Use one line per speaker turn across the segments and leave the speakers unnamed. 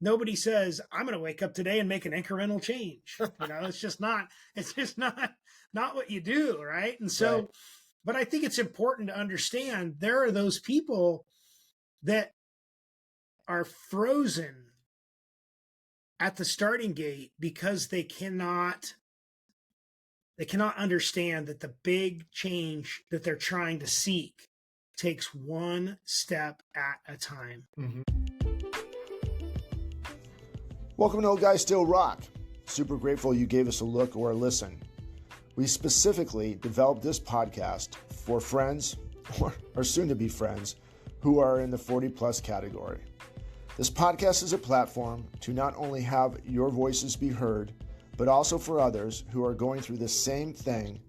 nobody says, I'm going to wake up today and make an incremental change. It's just not what you do. Right. And so,
Right.
but I think it's important to understand there are those people that are frozen at the starting gate because they cannot understand that the big change that they're trying to seek takes one step at a time.
Mm-hmm.
Welcome to Old Guys Still Rock. Super grateful you gave us a look or a listen. We specifically developed this podcast for friends or soon to be friends who are in the 40 plus category. This podcast is a platform to not only have your voices be heard, but also for others who are going through the same thing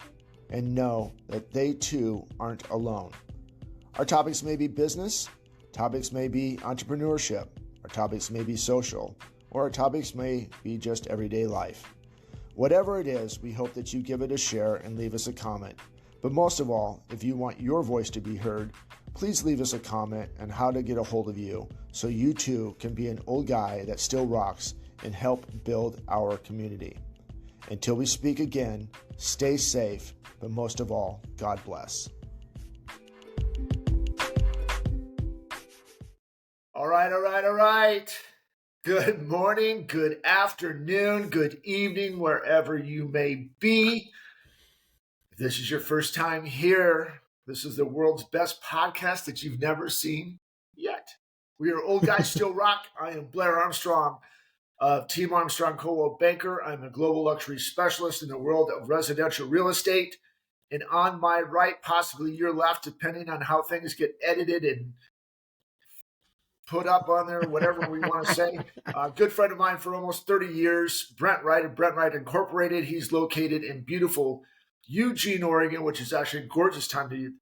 and know that they too aren't alone. Our topics may be business, topics may be entrepreneurship, our topics may be social, or our topics may be just everyday life. Whatever it is, we hope that you give it a share and leave us a comment. But most of all, if you want your voice to be heard, please leave us a comment on how to get a hold of you so you too can be an old guy that still rocks and help build our community. Until we speak again, stay safe, but most of all, God bless.
All right. Good morning, good afternoon, good evening, wherever you may be. If this is your first time here, this is the world's best podcast that you've never seen yet. We are Old Guys Still Rock. I am Blair Armstrong of Team Armstrong Coldwell Banker. I'm a global luxury specialist in the world of residential real estate. And on my right, possibly your left, depending on how things get edited and put up on there, whatever we want to say. A good friend of mine for almost 30 years, Brent Wright of Brent Wright Incorporated. He's located in beautiful Eugene, Oregon, which is actually a gorgeous time to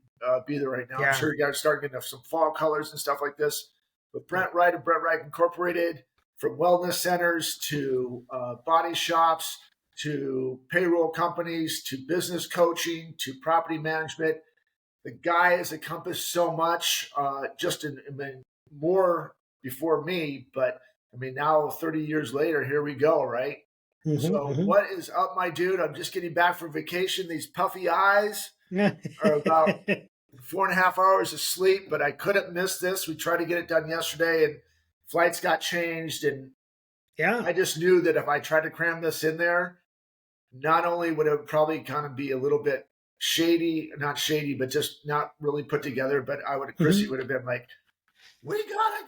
be there right now. Yeah. I'm sure you guys are starting getting some fall colors and stuff like this. But Brent Wright of Brent Wright Incorporated, from wellness centers to body shops to payroll companies to business coaching to property management. The guy has encompassed so much just in more before me, but I mean, now 30 years later, here we go, right? What is up, my dude? I'm just getting back from vacation. These puffy eyes are about 4.5 hours of sleep, but I couldn't miss this. We tried to get it done yesterday and flights got changed. And yeah, I just knew that if I tried to cram this in there, not only would it probably kind of be a little bit not shady, but just not really put together, but Chrissy would have been like, we gotta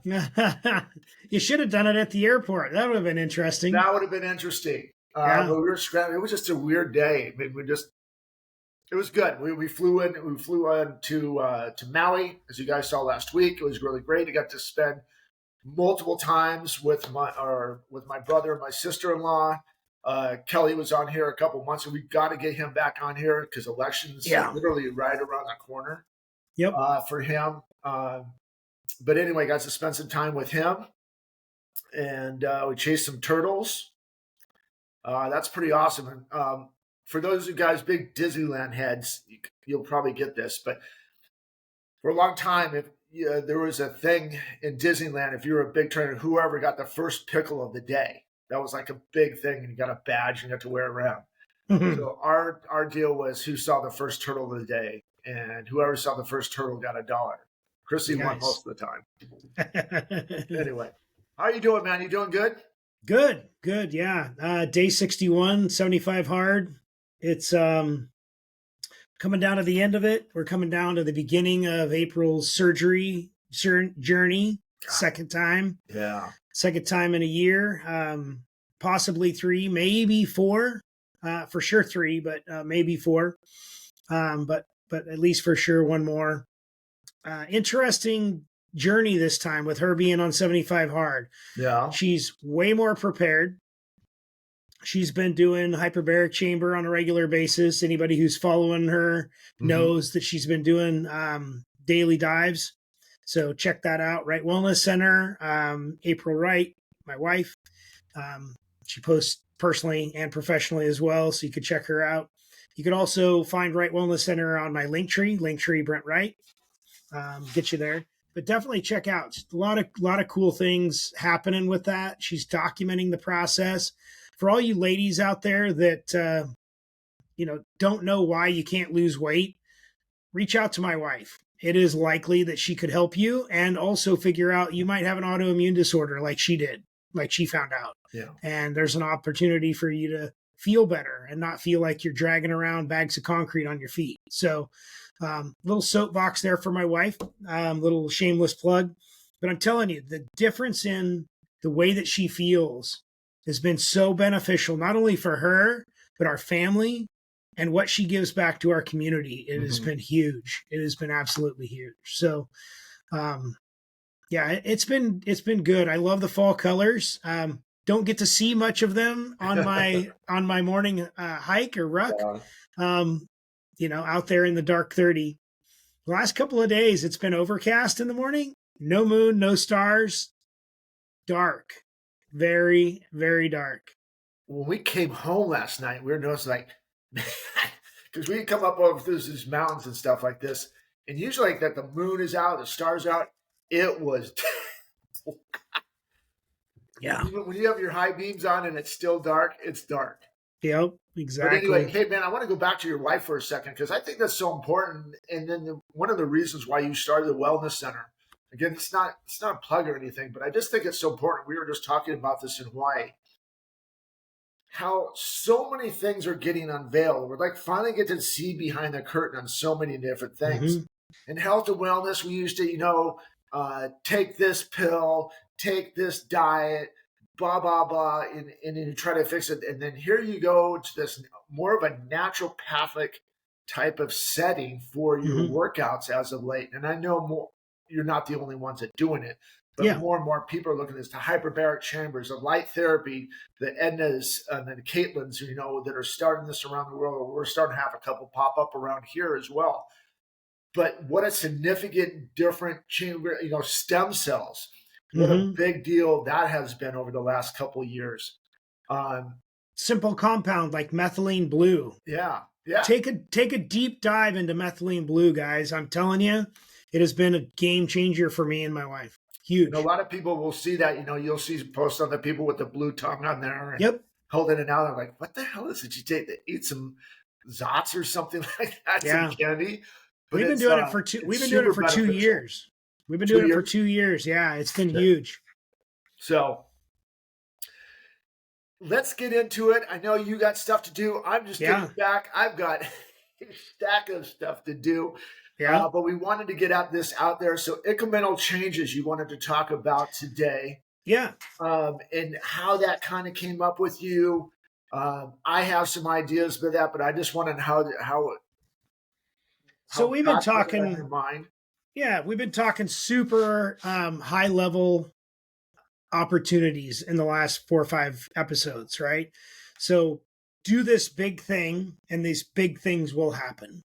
go. You should have done it at the airport. That would have been interesting.
That would have been interesting. But we were scrambling. It was just a weird day. I mean, it was good. We flew on to Maui, as you guys saw last week. It was really great. I got to spend multiple times with my brother and my sister-in-law. Kelly was on here a couple months, and we got to get him back on here because elections are literally right around the corner.
Yep.
For him. But anyway, got to spend some time with him, and we chased some turtles. That's pretty awesome. And for those of you guys, big Disneyland heads, you'll probably get this. But for a long time, if there was a thing in Disneyland, if you were a big trainer, whoever got the first pickle of the day, that was like a big thing, and you got a badge and you got to wear it around. So our deal was who saw the first turtle of the day. And whoever saw the first turtle got $1. Chrissy won most of the time. Anyway, how are you doing, man? You doing good?
Good. Yeah. Day 61, 75 hard. It's coming down to the end of it. We're coming down to the beginning of April's surgery journey. Second time.
Yeah.
Second time in a year. Possibly 3, maybe 4. For sure 3, but maybe 4. But at least for sure one more. Interesting journey this time with her being on 75 hard.
Yeah.
She's way more prepared. She's been doing hyperbaric chamber on a regular basis. Anybody who's following her knows that she's been doing daily dives. So check that out. Wright Wellness Center. April Wright, my wife. She posts personally and professionally as well, so you could check her out. You could also find Wright Wellness Center on my Linktree Brent Wright. Get you there. but definitely check out. Just a lot of cool things happening with that. She's documenting the process. For all you ladies out there that don't know why you can't lose weight, reach out to my wife. It is likely that she could help you, and also figure out you might have an autoimmune disorder like she did, like she found out.
Yeah.
And there's an opportunity for you to feel better and not feel like you're dragging around bags of concrete on your feet. So little soapbox there for my wife, little shameless plug. But I'm telling you, the difference in the way that she feels has been so beneficial, not only for her, but our family and what she gives back to our community. It has been huge. It has been absolutely huge. So, yeah, it's been good. I love the fall colors. Don't get to see much of them on my morning hike or ruck. Out there in the dark 30. The last couple of days, it's been overcast in the morning. No moon, no stars. Dark. Very, very dark.
When we came home last night, we were noticing because we come up over through these mountains and stuff like this, and usually like that the moon is out, the stars out. It was
yeah.
When you have your high beams on and it's still dark, it's dark.
Yep, exactly.
But anyway, hey man, I want to go back to your wife for a second because I think that's so important. And then one of the reasons why you started the wellness center. Again, it's not a plug or anything, but I just think it's so important. We were just talking about this in Hawaii. How so many things are getting unveiled. We're like finally get to see behind the curtain on so many different things. In health and wellness, we used to, take this pill, take this diet, blah, blah, blah, and then you try to fix it. And then here you go to this more of a naturopathic type of setting for your workouts as of late. And I know you're not the only ones that are doing it. But more and more people are looking at this, the hyperbaric chambers, the light therapy, the Ednas and the Caitlins, that are starting this around the world. We're starting to have a couple pop up around here as well. But what a significant different chamber, stem cells. What a big deal that has been over the last couple of years.
Simple compound like methylene blue.
Yeah.
Take a deep dive into methylene blue, guys. I'm telling you, it has been a game changer for me and my wife. Huge.
And a lot of people will see that, you'll see posts on the people with the blue tongue on there and holding it out. They're like, what the hell is it you take to eat some Zots or something like that? Some candy. But
we've been doing it for 2 years. We've been doing it for 2 years. Yeah, it's been huge.
So let's get into it. I know you got stuff to do. I'm just getting back. I've got a stack of stuff to do. Yeah. But we wanted to get this out there. So incremental changes you wanted to talk about today.
Yeah.
And how that kind of came up with you. I have some ideas for that, but I just wanted how
so we've been talking
in your mind.
Yeah, we've been talking super high level opportunities in the last 4 or 5 episodes, right? So do this big thing and these big things will happen.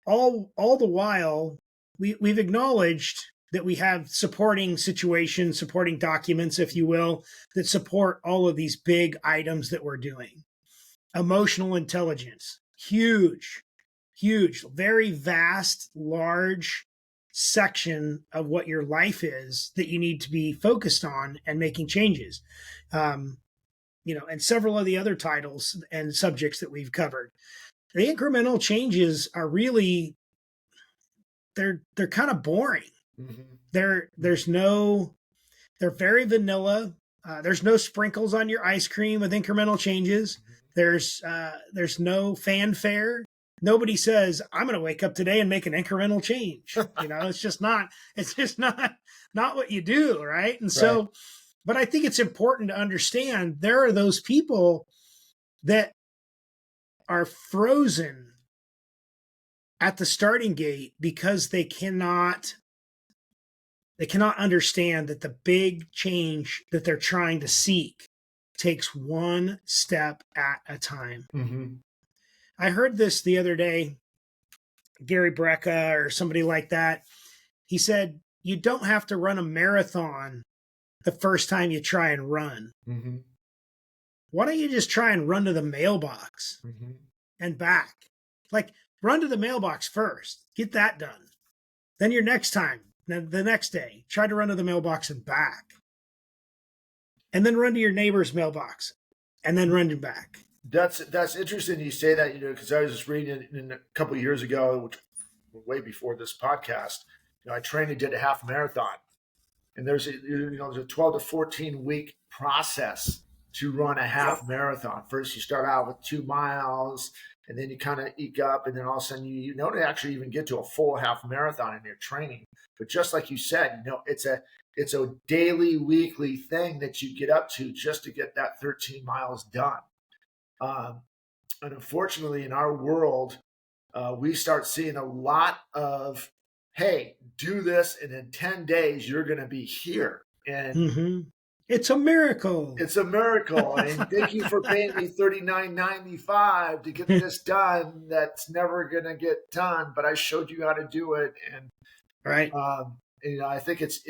All the while, we've acknowledged that we have supporting situations, supporting documents, if you will, that support all of these big items that we're doing. Emotional intelligence, huge, very vast, large section of what your life is that you need to be focused on and making changes. And several of the other titles and subjects that we've covered. The incremental changes are really, they're kind of boring. They're very vanilla. There's no sprinkles on your ice cream with incremental changes. There's no fanfare. Nobody says, I'm going to wake up today and make an incremental change. It's just not what you do. Right. And so, but I think it's important to understand there are those people that are frozen at the starting gate because they cannot understand that the big change that they're trying to seek takes one step at a time. I heard this the other day, Gary Brecka or somebody like that. He said, you don't have to run a marathon the first time you try and run. Why don't you just try and run to the mailbox and back? Like, run to the mailbox first. Get that done. Then your next time, Then the next day, try to run to the mailbox and back. And then run to your neighbor's mailbox and then run back.
That's interesting you say that, because I was just reading in a couple of years ago, which way before this podcast, I trained and did a half marathon. And there's a 12 to 14 week process to run a half marathon. First, you start out with 2 miles, and then you kind of eke up, and then all of a sudden you don't actually even get to a full half marathon in your training. But just like you said, it's a daily, weekly thing that you get up to just to get that 13 miles done. And unfortunately, in our world, we start seeing a lot of, hey, do this, and in 10 days, you're going to be here. And
it's a miracle.
It's a miracle. And thank you for paying me $39.95 to get this done. That's never going to get done, but I showed you how to do it. And
right.
I think it's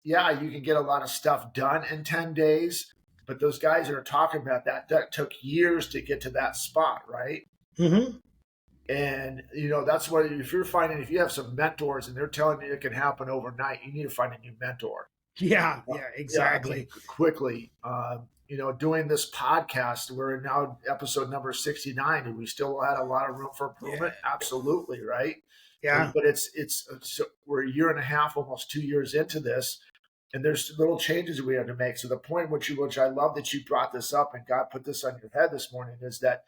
you can get a lot of stuff done in 10 days, but those guys that are talking about that took years to get to that spot, right?
Mm-hmm.
And, that's what, if you have some mentors and they're telling you it can happen overnight, you need to find a new mentor.
Yeah, exactly.
Quickly. Doing this podcast, we're now episode number 69, and we still had a lot of room for improvement. Yeah. Absolutely. Right.
Yeah.
But we're a year and a half, almost 2 years into this, and there's little changes we have to make. So the point which I love that you brought this up and God put this on your head this morning is that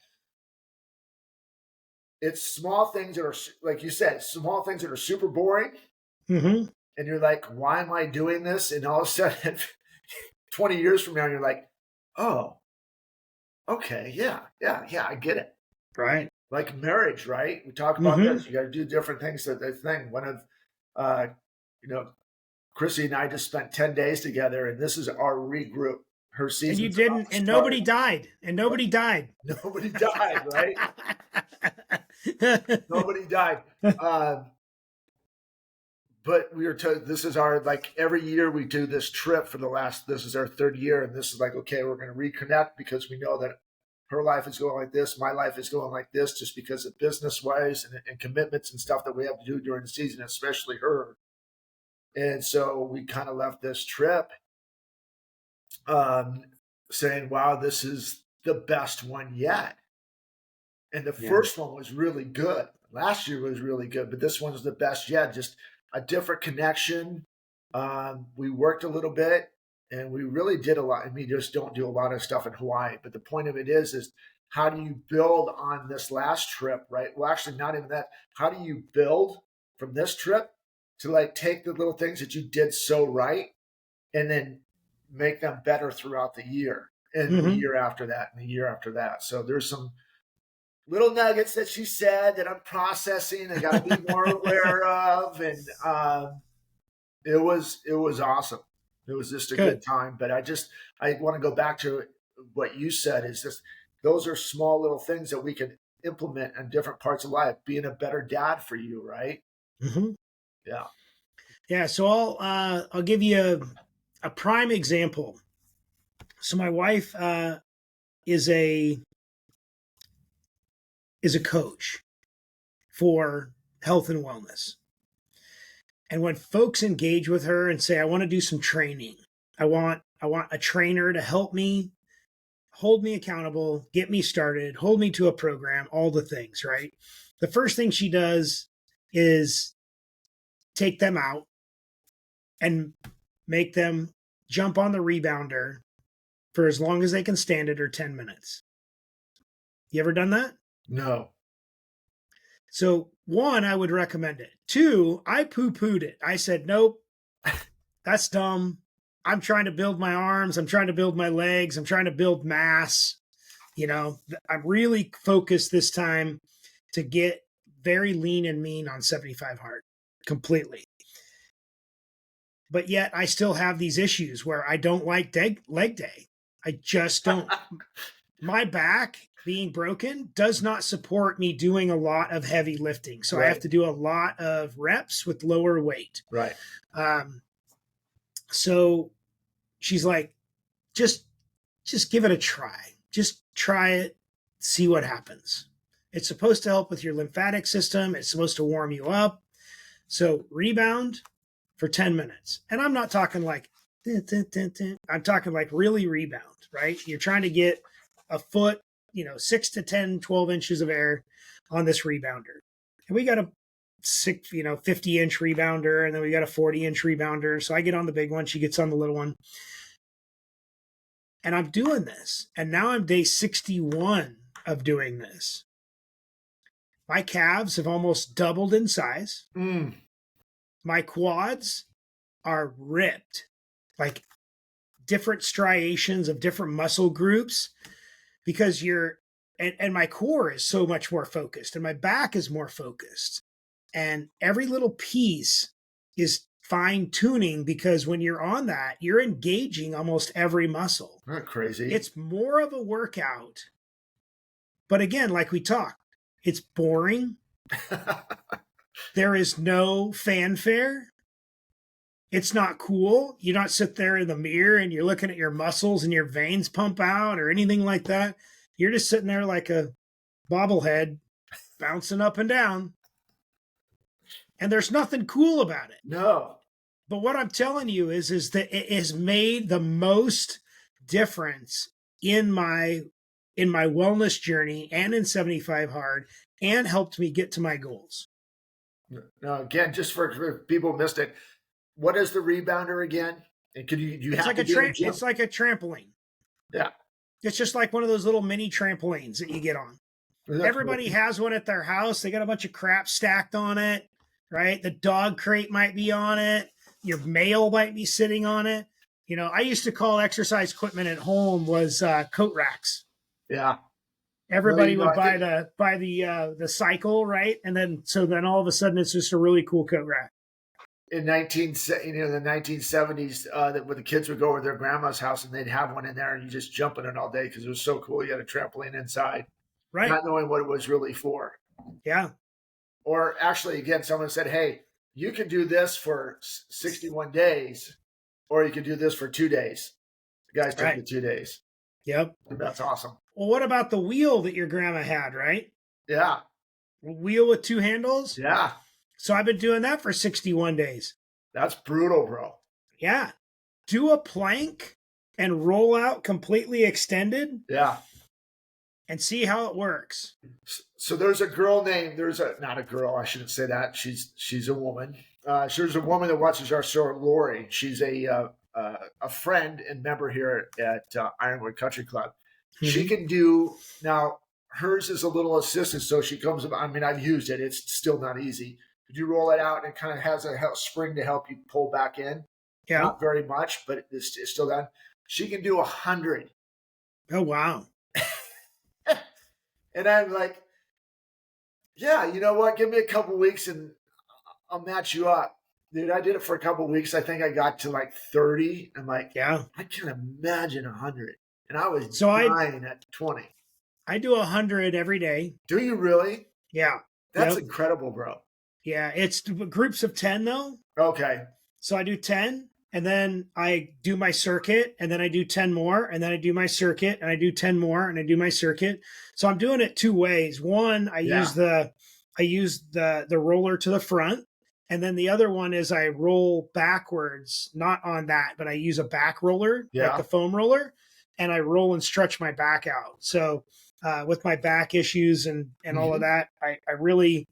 it's small things that are, like you said, small things that are super boring.
Mm-hmm.
And you're like, why am I doing this? And all of a sudden, 20 years from now, you're like, oh, okay, yeah, I get it.
Right.
Like marriage, right? We talk about this. You got to do different things. The thing, one of, Chrissy and I just spent 10 days together, and this is our regroup. Her season.
And you didn't, and nobody died. Nobody died,
right? Nobody died. But we were told this is our, every year we do this trip this is our third year. And this is okay, we're going to reconnect because we know that her life is going like this. My life is going like this, just because of business wise and commitments and stuff that we have to do during the season, especially her. And so we kind of left this trip saying, wow, this is the best one yet. And the first one was really good. Last year was really good, but this one was the best yet. Just a different connection. We worked a little bit, and we really did a lot. I mean, just don't do a lot of stuff in Hawaii. But the point of it is how do you build on this last trip, right? Well, actually, not even that. How do you build from this trip to take the little things that you did so right and then make them better throughout the year and the year after that and the year after that. So there's some little nuggets that she said that I'm processing. I got to be more aware of. And it was awesome. It was just a good time. But I want to go back to what you said is just, those are small little things that we can implement in different parts of life, being a better dad for you. Right.
Mm-hmm.
Yeah.
Yeah. So I'll give you a prime example. So my wife is a coach for health and wellness. And when folks engage with her and say, I want to do some training, I want a trainer to help me, hold me accountable, get me started, hold me to a program, all the things, right? The first thing she does is take them out and make them jump on the rebounder for as long as they can stand it, or 10 minutes. You ever done that?
No.
So 1, I would recommend it. 2, I poo-pooed it. I said, nope, that's dumb. I'm trying to build my arms. I'm trying to build my legs. I'm trying to build mass. I'm really focused this time to get very lean and mean on 75 hard completely. But yet I still have these issues where I don't like leg day. I just don't. My back being broken does not support me doing a lot of heavy lifting. So I have to do a lot of reps with lower weight.
Right.
So she's like, just give it a try. Just try it, see what happens. It's supposed to help with your lymphatic system. It's supposed to warm you up. So rebound, for 10 minutes. And I'm not talking like, I'm talking like really rebound, right? You're trying to get a foot, 6 to 10, 12 inches of air on this rebounder. And we got a 50-inch rebounder, and then we got a 40-inch rebounder. So I get on the big one, she gets on the little one. And I'm doing this. And now I'm day 61 of doing this. My calves have almost doubled in size. My quads are ripped, like different striations of different muscle groups, because and my core is so much more focused, and my back is more focused. And every little piece is fine tuning, because when you're on that, you're engaging almost every muscle.
Not crazy.
It's more of a workout. But again, like we talked, it's boring. There is no fanfare. It's not cool. You don't sit there in the mirror and you're looking at your muscles and your veins pump out or anything like that. You're just sitting there like a bobblehead bouncing up and down. And there's nothing cool about it.
No.
But what I'm telling you is that it has made the most difference in my wellness journey and in 75 Hard, and helped me get to my goals.
Now, again, just for people who missed it, what is the rebounder again? And could you
it's
have
like
to
a
do it in gym?
it's like a trampoline.
Yeah.
It's just like one of those little mini trampolines that you get on. Everybody has one at their house. They got a bunch of crap stacked on it, right? The dog crate might be on it. Your mail might be sitting on it. I used to call exercise equipment at home was coat racks.
Yeah.
Everybody would buy the cycle, right? And then all of a sudden it's just a really cool coat rack.
In the 1970s, when the kids would go over to their grandma's house and they'd have one in there and you just jump in it all day because it was so cool. You had a trampoline inside,
right?
Not knowing what it was really for.
Yeah.
Or actually, again, someone said, hey, you can do this for 61 days or you can do this for 2 days. The guys took the 2 days.
Yep.
That's awesome.
Well, what about the wheel that your grandma had, right?
Yeah.
Wheel with 2 handles?
Yeah.
So I've been doing that for 61 days.
That's brutal, bro.
Yeah. Do a plank and roll out completely extended.
Yeah.
And see how it works.
So there's a girl named, not a girl, I shouldn't say that. She's a woman. There's a woman that watches our show, Lori. She's a friend and member here at Ironwood Country Club. Mm-hmm. She can do, now hers is a little assisted, so she comes, I've used it. It's still not easy. You roll it out and it kind of has a spring to help you pull back in.
Yeah.
Not very much, but it's still done. She can do 100.
Oh, wow.
And I'm like, yeah, you know what? Give me a couple weeks and I'll match you up. Dude, I did it for a couple weeks. I think I got to like 30. I'm like,
yeah,
I can't imagine 100. And I was dying at 20.
I do 100 every day.
Do you really?
Yeah.
That's incredible, bro.
Yeah. It's groups of 10 though.
Okay.
So I do 10 and then I do my circuit and then I do 10 more and then I do my circuit and I do 10 more and I do my circuit. So I'm doing it 2 ways. One, I use the roller to the front. And then the other one is I roll backwards, not on that, but I use a back roller, like the foam roller, and I roll and stretch my back out. So with my back issues and all of that, I really,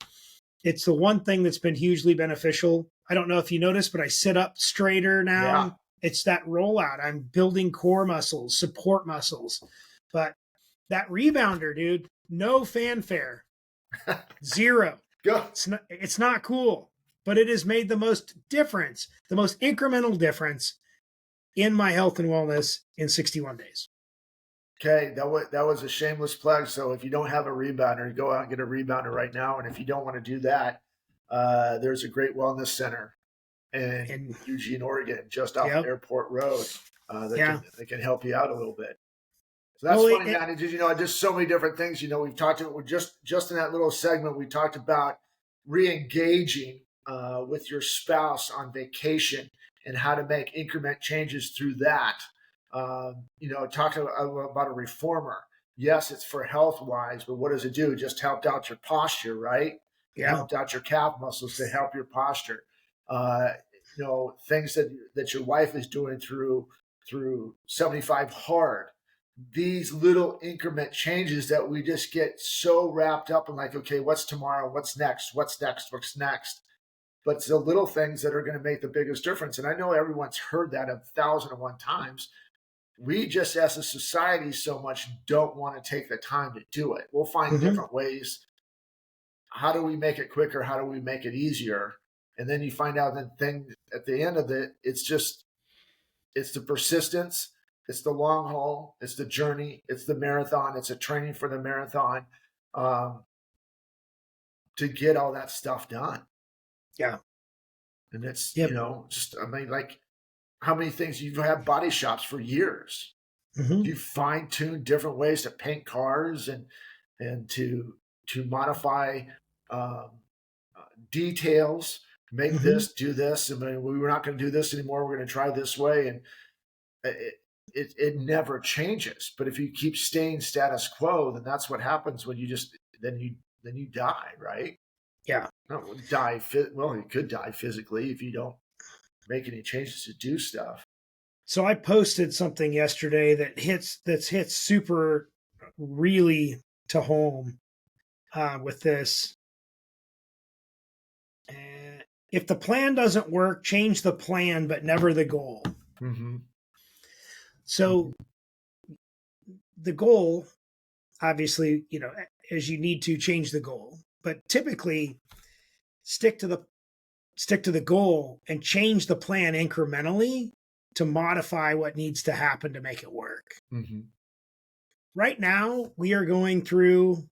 it's the one thing that's been hugely beneficial. I don't know if you noticed, but I sit up straighter now. Yeah. It's that rollout. I'm building core muscles, support muscles. But that rebounder, dude, no fanfare. Zero. It's not cool. But it has made the most difference, the most incremental difference in my health and wellness in 61 days.
Okay, that was a shameless plug. So if you don't have a rebounder, go out and get a rebounder right now. And if you don't want to do that, there's a great wellness center in Eugene, Oregon, just off Airport Road that can help you out a little bit. So that's funny, man. Did you know, just so many different things. You know, we've talked about just in that little segment, we talked about re-engaging with your spouse on vacation and how to make increment changes through that. Talking about a reformer. Yes, it's for health wise, but what does it do? It just helped out your posture, right? It helped out your calf muscles to help your posture. things that your wife is doing through 75 hard. These little increment changes that we just get so wrapped up in, like, okay, what's tomorrow? What's next? What's next? What's next? But it's the little things that are going to make the biggest difference. And I know everyone's heard that 1,001 times. We just, as a society, so much don't want to take the time to do it. We'll find different ways. How do we make it quicker? How do we make it easier? And then you find out that thing at the end of it, it's the persistence, it's the long haul, it's the journey, it's the marathon, it's a training for the marathon, to get all that stuff done.
Yeah.
And it's, like, how many things you have body shops for years. You fine tune different ways to paint cars and to modify details, make this, do this. I mean, we're not going to do this anymore. We're going to try this way. And it never changes. But if you keep staying status quo, then that's what happens when you die, right?
Yeah.
No, die. Well, you could die physically if you don't make any changes to do stuff.
So I posted something yesterday that hits super really to home with this. If the plan doesn't work, change the plan, but never the goal. So the goal, obviously, as you need to change the goal, but typically stick to the goal and change the plan incrementally to modify what needs to happen to make it work. Right now, we are going through,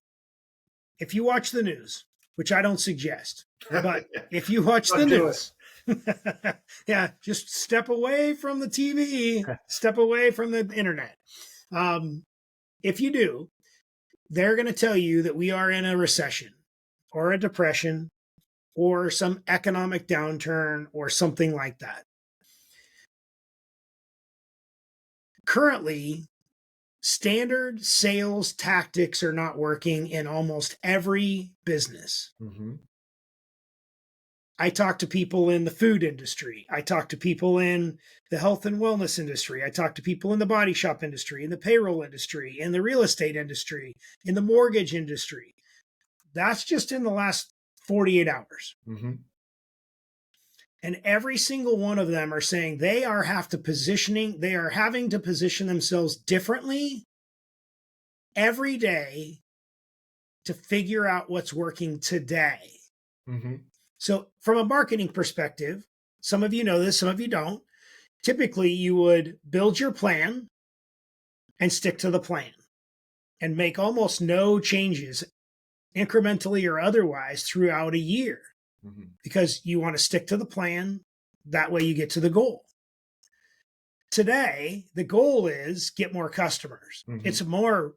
if you watch the news, which I don't suggest, but if you watch the news, yeah, just step away from the TV, step away from the internet. If you do, they're going to tell you that we are in a recession or a depression or some economic downturn or something like that. Currently, standard sales tactics are not working in almost every business. I talk to people in the food industry. I talk to people in the health and wellness industry. I talk to people in the body shop industry, in the payroll industry, in the real estate industry, in the mortgage industry. That's just in the last 48 hours. And every single one of them are saying they are having to position themselves differently every day to figure out what's working today. So from a marketing perspective, some of you know this, some of you don't. Typically, you would build your plan and stick to the plan and make almost no changes, incrementally or otherwise, throughout a year. Because you want to stick to the plan. That way you get to the goal. Today, the goal is get more customers. It's a more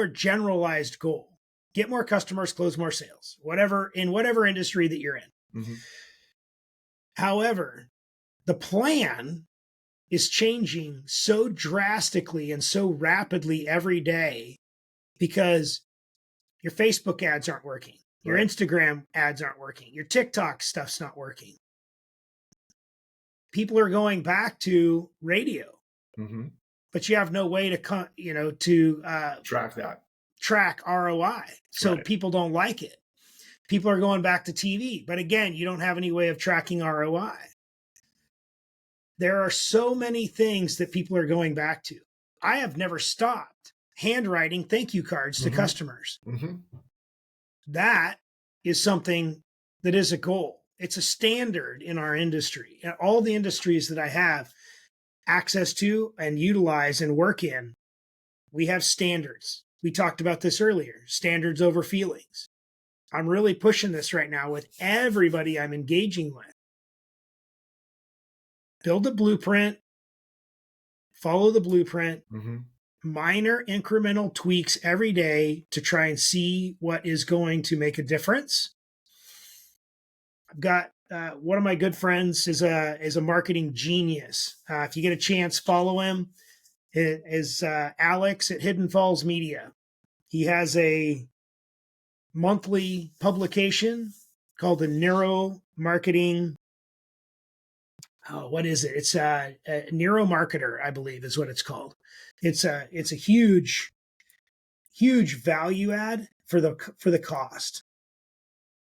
generalized goal. Get more customers, close more sales, in whatever industry that you're in. However, the plan is changing so drastically and so rapidly every day because your Facebook ads aren't working. Your Instagram ads aren't working. Your TikTok stuff's not working. People are going back to radio, but you have no way to track ROI. So people don't like it. People are going back to TV, but again, you don't have any way of tracking ROI. There are so many things that people are going back to. I have never stopped handwriting thank you cards to customers. That is something that is a goal. It's a standard in our industry. And all the industries that I have access to and utilize and work in, we have standards. We talked about this earlier, standards over feelings. I'm really pushing this right now with everybody I'm engaging with. Build a blueprint, follow the blueprint, minor incremental tweaks every day to try and see what is going to make a difference. I've got one of my good friends is a marketing genius. If you get a chance, follow him. It is Alex at Hidden Falls Media. He has a monthly publication called the Neuro Marketing what is it? It's a neuromarketer, I believe is what it's called. It's a huge value add for the cost.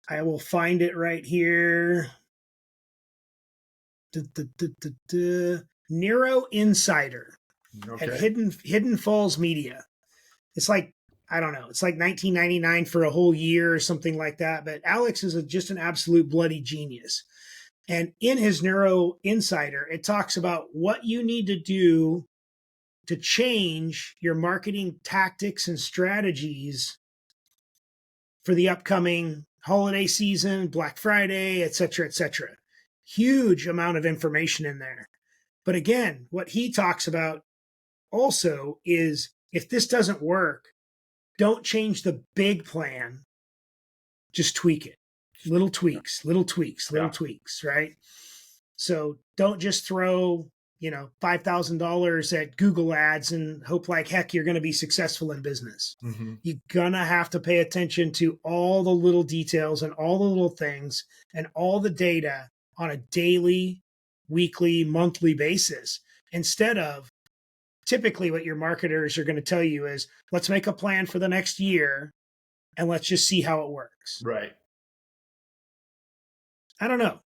I will find it right here. Neuro Insider at Hidden Falls Media. It's like, I don't know, it's like $19.99 for a whole year or something like that. But Alex is just an absolute bloody genius. And in his Neuro Insider, it talks about what you need to do to change your marketing tactics and strategies for the upcoming holiday season, Black Friday, et cetera, et cetera. Huge amount of information in there. But again, what he talks about also is if this doesn't work, don't change the big plan. Just tweak it. Little tweaks, right? So don't just throw, $5,000 at Google ads and hope like heck you're going to be successful in business.
Mm-hmm.
You're going to have to pay attention to all the little details and all the little things and all the data on a daily, weekly, monthly basis, instead of typically what your marketers are going to tell you is, let's make a plan for the next year and let's just see how it works.
Right.
I don't know.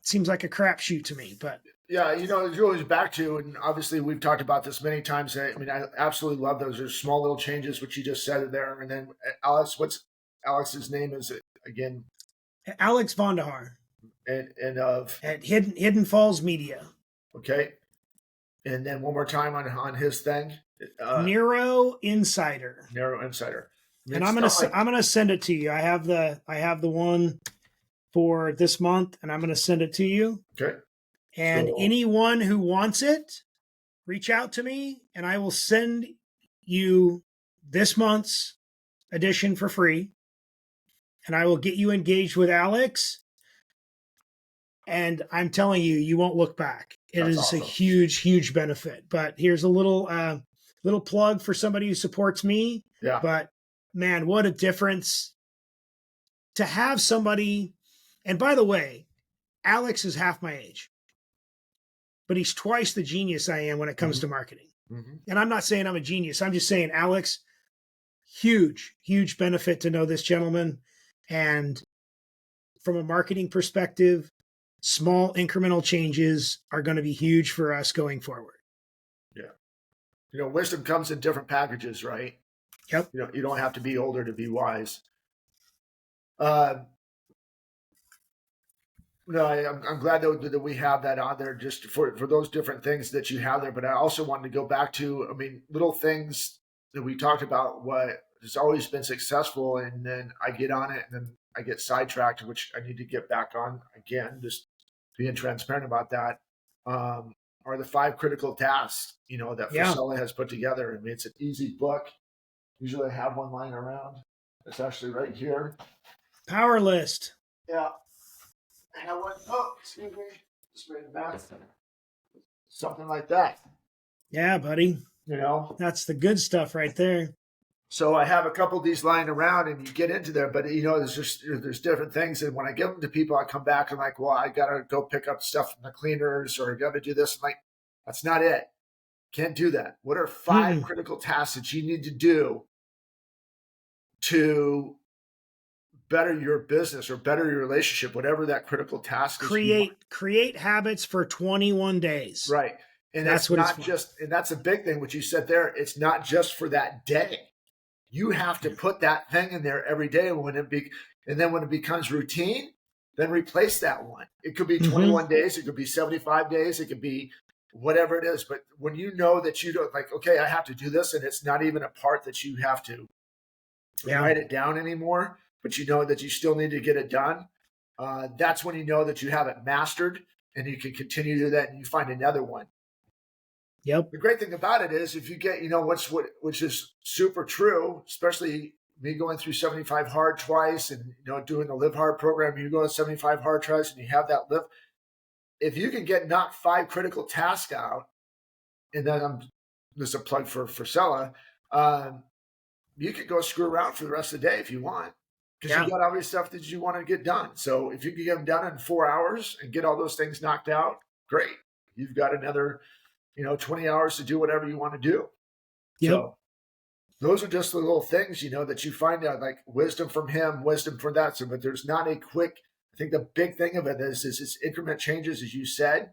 It seems like a crapshoot to me, but
yeah, it goes back to, and obviously we've talked about this many times. I mean, I absolutely love those. There's small little changes, which you just said there. And then Alex, what's Alex's name is again?
Alex Vondahar.
And of
at Hidden Falls Media.
Okay. And then one more time on his thing.
Neuro Insider.
Neuro Insider.
And I'm gonna send it to you. I have the one for this month, and I'm gonna send it to you.
Okay.
And anyone who wants it, reach out to me, and I will send you this month's edition for free. And I will get you engaged with Alex. And I'm telling you, you won't look back. It is awesome. A huge, huge benefit. But here's a little plug for somebody who supports me.
Yeah.
But man, what a difference to have somebody. And by the way, Alex is half my age, but he's twice the genius I am when it comes to marketing.
Mm-hmm.
And I'm not saying I'm a genius. I'm just saying, Alex, huge, huge benefit to know this gentleman. And from a marketing perspective, small incremental changes are going to be huge for us going forward.
Yeah. Wisdom comes in different packages, right?
Yep.
You don't have to be older to be wise. I'm glad that we have that on there just for those different things that you have there. But I also wanted to go back to, little things that we talked about, what has always been successful. And then I get on it and then I get sidetracked, which I need to get back on again, just being transparent about that, are the 5 critical tasks, that Frisella has put together. It's an easy book. Usually I have one lying around. It's actually right here.
Power list.
Yeah. And I went, excuse me, just made a mess. Something like that.
Yeah, buddy.
That's
the good stuff right there.
So I have a couple of these lying around, and you get into there, but there's different things. And when I give them to people, I come back and like, well, I gotta go pick up stuff from the cleaners, or I gotta do this. I'm like, that's not it. Can't do that. What are 5 critical tasks that you need to do to better your business or better your relationship, whatever that critical task is?
Create habits for 21 days.
Right. And that's not just, and that's a big thing, what you said there. It's not just for that day. You have to put that thing in there every day and then when it becomes routine, then replace that one. It could be 21 days. It could be 75 days. It could be whatever it is. But when you know that you don't okay, I have to do this, and it's not even a part that you have to write it down anymore, but you know that you still need to get it done. That's when you know that you have it mastered, and you can continue to do that, and you find another one.
Yep.
The great thing about it is if you get, which is super true, especially me going through 75 hard twice and, doing the Live Hard program, you go to 75 hard twice and you have that live. If you can knock 5 critical tasks out, and then there's a plug for Frisella, you could go screw around for the rest of the day if you want, because you've got all this stuff that you want to get done. So if you can get them done in 4 hours and get all those things knocked out, great. You've got another, 20 hours to do whatever you want to do.
Yep.
So those are just the little things, that you find out, like wisdom from him, wisdom from that. So, but there's not a quick, I think the big thing of it is increment changes, as you said,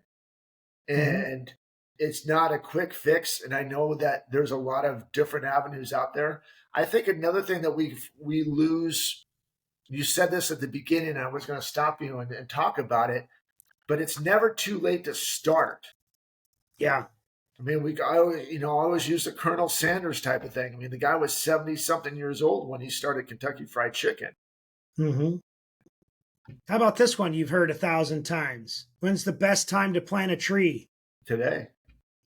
and it's not a quick fix. And I know that there's a lot of different avenues out there. I think another thing that we lose, you said this at the beginning, and I was going to stop you and talk about it, but it's never too late to start.
Yeah.
I mean, I always use the Colonel Sanders type of thing. I mean, the guy was 70-something years old when he started Kentucky Fried Chicken.
Mm-hmm. How about this one you've heard 1,000 times? When's the best time to plant a tree?
Today.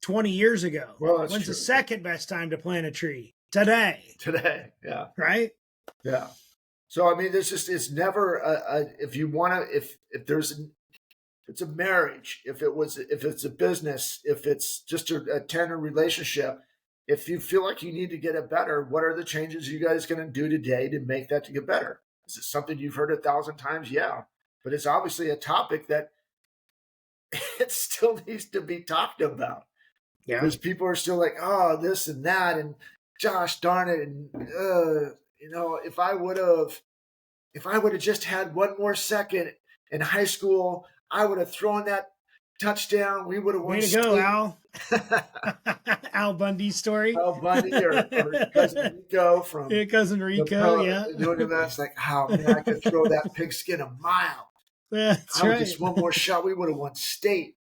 20 years ago.
Well, that's
When's
true.
the second best time to plant a tree? Today.
Today, yeah.
Right?
Yeah. So, I mean, it's never, if you want to, if it's a marriage, if it's a business, if it's just a tender relationship, if you feel like you need to get it better, what are the changes you guys going to do today to make that to get better? Is it something you've heard 1,000 times? Yeah. But it's obviously a topic that it still needs to be talked about.
Yeah.
Because people are still like, oh, this and that, and gosh darn it, and if I would have just had one more second in high school, I would have thrown that touchdown. We would have won.
Way to go, Al. Al Bundy story.
Al Bundy or cousin Rico from
cousin Rico, yeah.
Doing that's like, oh man, I could throw that pigskin a mile.
That's
I
right.
Just one more shot, we would have won state.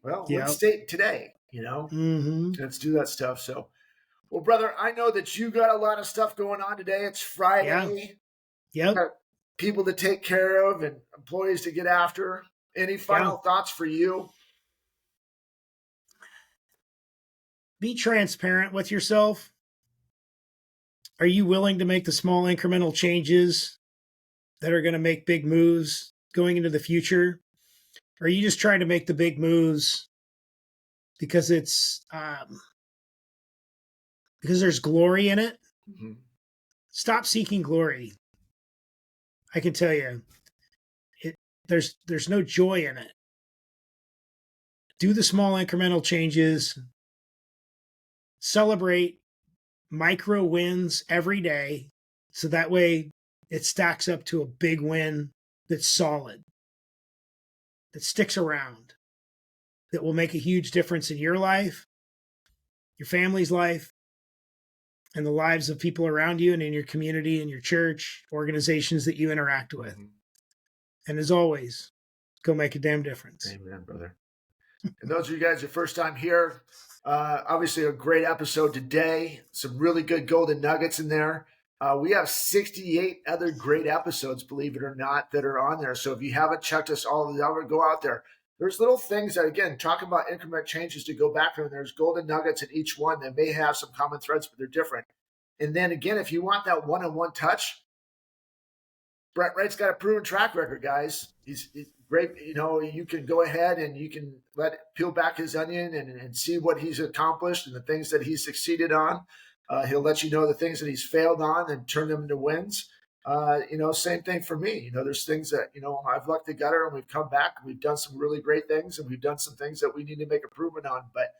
Well, win state today,
Mm-hmm.
Let's do that stuff. So, well, brother, I know that you got a lot of stuff going on today. It's Friday.
Yeah. Yep.
Got people to take care of and employees to get after. Any final thoughts for you?
Be transparent with yourself. Are you willing to make the small incremental changes that are going to make big moves going into the future? Or are you just trying to make the big moves because it's because there's glory in it?
Mm-hmm.
Stop seeking glory. I can tell you, there's no joy in it. Do the small incremental changes. Celebrate micro wins every day, so that way it stacks up to a big win that's solid, that sticks around, that will make a huge difference in your life, your family's life, and the lives of people around you and in your community and your church, organizations that you interact with. Mm-hmm. And as always, go make a damn difference.
Amen, brother. And those of you guys, your first time here, obviously a great episode today. Some really good golden nuggets in there. We have 68 other great episodes, believe it or not, that are on there. So if you haven't checked us all out, go out there. There's little things that, again, talking about increment changes to go back to, and there's golden nuggets in each one that may have some common threads, but they're different. And then again, if you want that one-on-one touch, Brent Wright's got a proven track record, guys. He's great. You can go ahead and you can peel back his onion and see what he's accomplished and the things that he's succeeded on. He'll let you know the things that he's failed on and turn them into wins. Same thing for me. There's things that, I've lucked the gutter and we've come back. And we've done some really great things and we've done some things that we need to make improvement on. But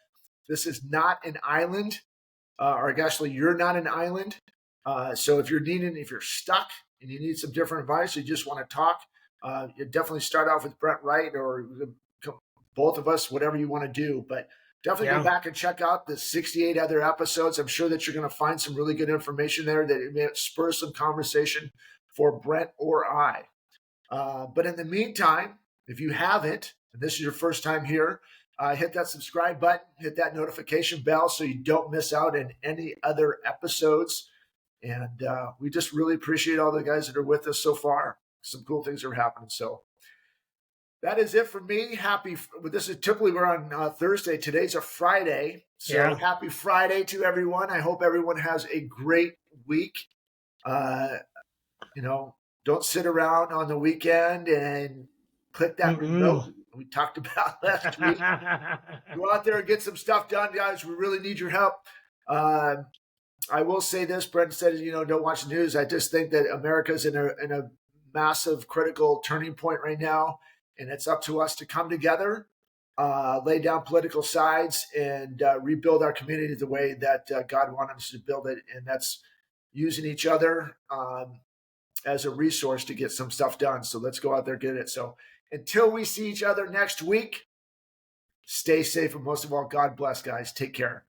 this is not an island, or actually you're not an island. So if you're stuck and you need some different advice, you just want to talk, you definitely start off with Brent Wright or both of us, whatever you want to do. But definitely go back and check out the 68 other episodes. I'm sure that you're going to find some really good information there that may spur some conversation for Brent or I. But in the meantime, if you haven't, and this is your first time here, hit that subscribe button, hit that notification bell so you don't miss out on any other episodes. And we just really appreciate all the guys that are with us so far. Some cool things are happening. So that is it for me. This is typically we're on Thursday. Today's a Friday. So Happy Friday to everyone. I hope everyone has a great week. Don't sit around on the weekend and click that remote we talked about last week. Go out there and get some stuff done, guys. We really need your help. I will say this, Brent said, don't watch the news. I just think that America's in a massive critical turning point right now. And it's up to us to come together lay down political sides and rebuild our community the way that God wanted us to build it. And that's using each other as a resource to get some stuff done. So let's go out there and get it. So until we see each other next week, stay safe. And most of all, God bless, guys. Take care.